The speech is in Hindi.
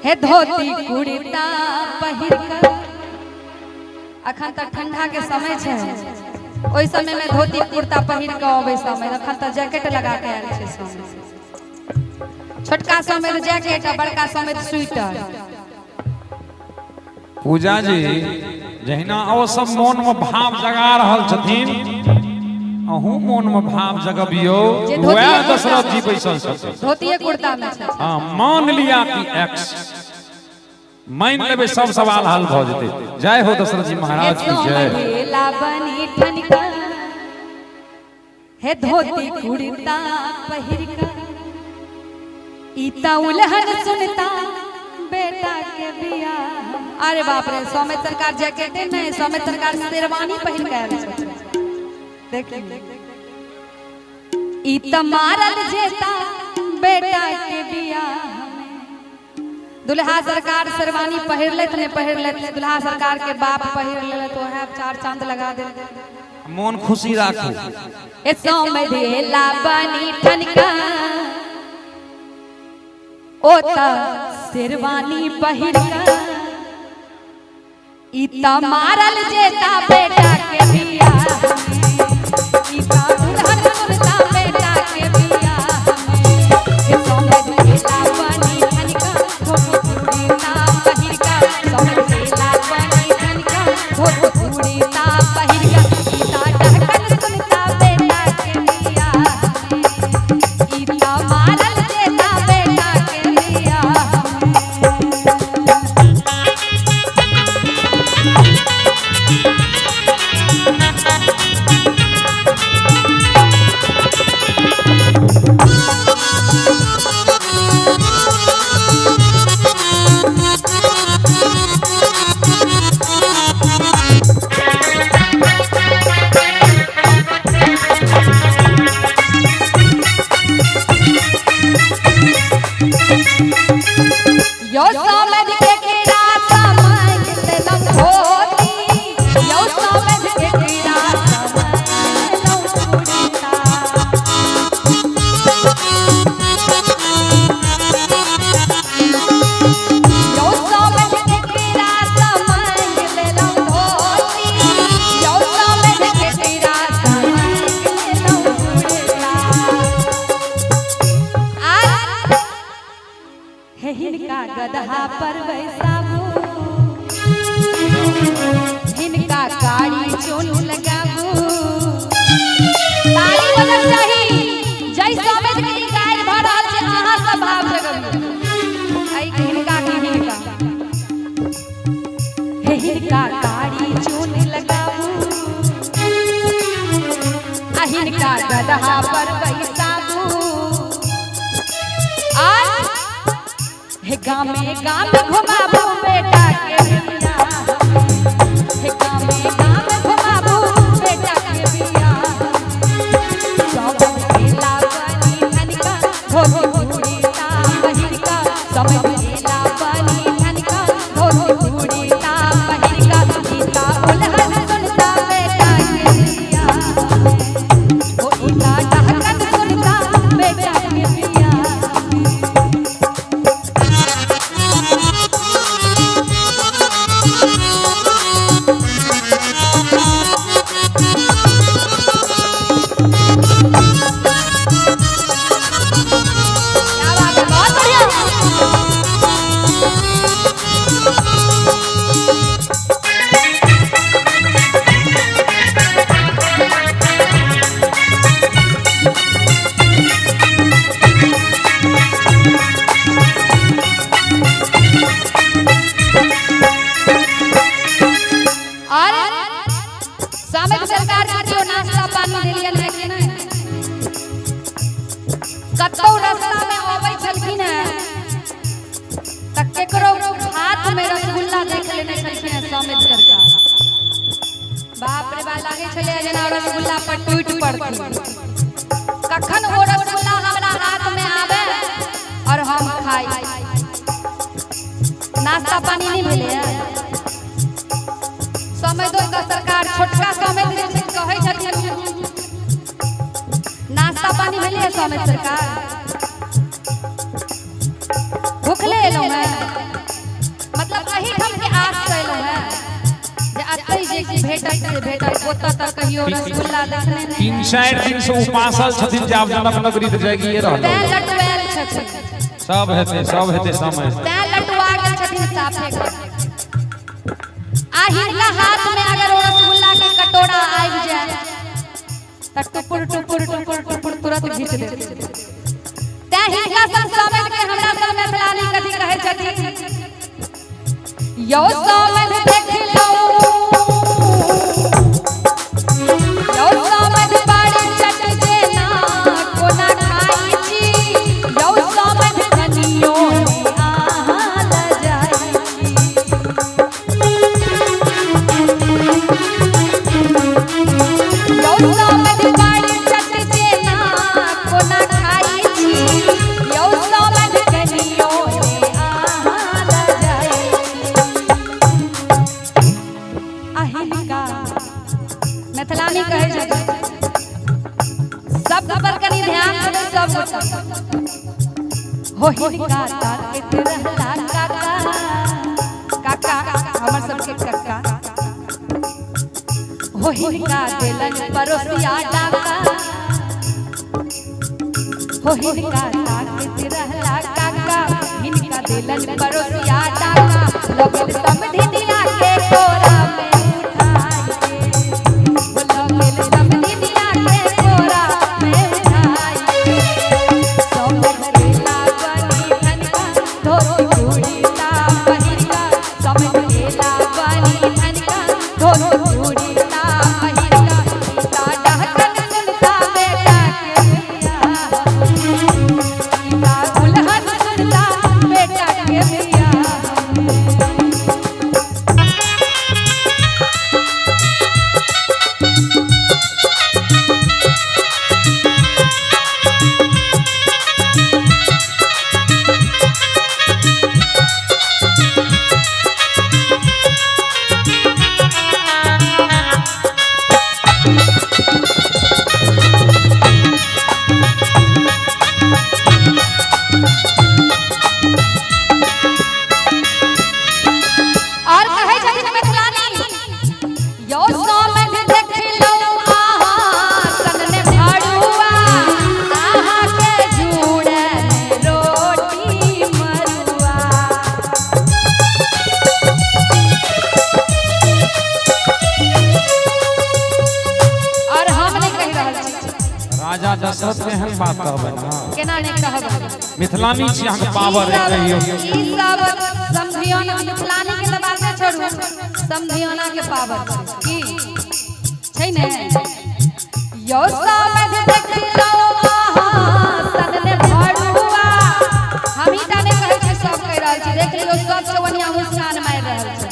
हे धोती कुर्ता पहिर कर अखन तक ठंडा के समय छे ओई समय में धोती कुर्ता पहिर के आवे समय अखन तक जैकेट लगा के आयल छे समय छोटका समय जैकेट बड़का समय स्वेटर। पूजा जी जहिना ओ सब मन में भाव जगा रहल छथिन अहू मन में भाव जगबियो वह दशरथ जी बैसल छथिन धोती कुर्ता में छे। हां मान लिया कि एक्स मान लेबे सब सवाल हल भ जेते। जय हो दशरथ जी महाराज की जय। बनी ठनका हे धोती कुर्ता पहिर कर इता उलहन सुनता बेटा के बियाह। अरे बाप रे सौम्य सरकार जैकेट में सौम्य सरकार शेरवानी पहिन के आयल छे देखिए इता मारल जेता बेटा के बियाह दुल्हा सरकार शेरवानी पहिर लेत ने पहिर लेत दुल्हा सरकार के बाप पहिर ले तो है चार चांद लगा दे मन खुशी राखो। ए सौम्य देला बनी ठनका ओता शेरवानी पहिर कर इता मारल जेता बेटा के बियाह इता दुल्हन सुनता बेटा के बियाह ए सौम्य देला बनी ठनका कुर्ता पहिर कर सौम्य देला बनी ठनका कुर्ता पहिर कर इता ढकन सुनता बेटा के बियाह इता मारल जेता बेटा के बियाह। यो समझ के कीड़ा समझ ले लो धोती यो समझ के कीड़ा समझ लो कुर्ता यो समझ के कीड़ा समझ ले लो धोती यो समझ के कीड़ा समझ ले लो कुर्ता। हे हिनका गदहा पर बैसाबू हिनका काड़ी चोन लगाबू ताली बजल चाही जय समेत के गाय भरल छे अहाँ सब भाव जगबू आई हिनका की हिनका हे हिनका काड़ी चोन लगाबू आ हिनका गदहा पर बैसाबू हे गामे घुमाबू बेटा के बियाह हे गामे घुमाबू बेटा के बियाह सौम्य देला बनी ठनका धोती कुर्ता पहिर कर सौम्य देला बनी ठनका धोती कुर्ता पहिर कर इता उलहन सुनता बेटा के बियाह ओ इता ढकन सुनता बेटा के बियाह। सरकार जो नाश्ता पानी देलियन है कि नहीं कतौ रास्ता में आबै छलखिन है त केकरो हाथ में रसगुल्ला देख लेने छलखिन है समेत सरकार बाप रे बा लागे छले जेना रसगुल्ला पर टूट पड़ती कखन वो रसगुल्ला हमरा हाथ में आवे और हम खाई नाश्ता पानी नहीं मिले समय दो का सरकार छोटका समय कहे छथिन नाश्ता पानी मिलिए समय सरकार भूखले एलौ मैं बेटा पोता तक कहियो रसगुल्ला देखने नहीं 3-4 दिन से उपासल छथिन जे आब जनक नगरी त जागी ये रहल तै लटवेल छथिन सब हेते समय तै लटवा गेल छथिन साफे आ हिनका हाथ में अगर वो रसगुल्ला के कटोरा आबि जाए त टुपुर तुरंत घीच दे तै हिनका सब समझ के हमरा सब मैथिलानी कथि कहै छथिन यो समझ देख लो यो समझ बाड़ी चट जेना कोना खाई छी यो समझ कनियो आहाल जाई यो समझ बाड़ी चट जेना कोना खाई छी यो समझ कनियो आहाल जाई अहिलका मैथिलानी कहे छथिन शब्द पर कनी ध्यान दे सब हो हिलका ताकत रहला काका हमर सबके काका हो हिलका देलन परोसिया डाका हो हिलका ताकत रहला काका हिलका देलन परोसिया डाका लगल समधि दिया के कोरा में राजा दशरथ केहन बात कहबै ना केना नै कहबै मिथिलानी छी अहाँ के पावर है कहियो ई सब समधियाना मिथिलानी के त बात छोड़ू समधियाना के पावर की छै ने यो समझ देख लो आहा सदने भड़ुआ हम ही जाने कहै छै सब कह रहल छी देख लियो सब चवनिया मुस्कान मार रहल छै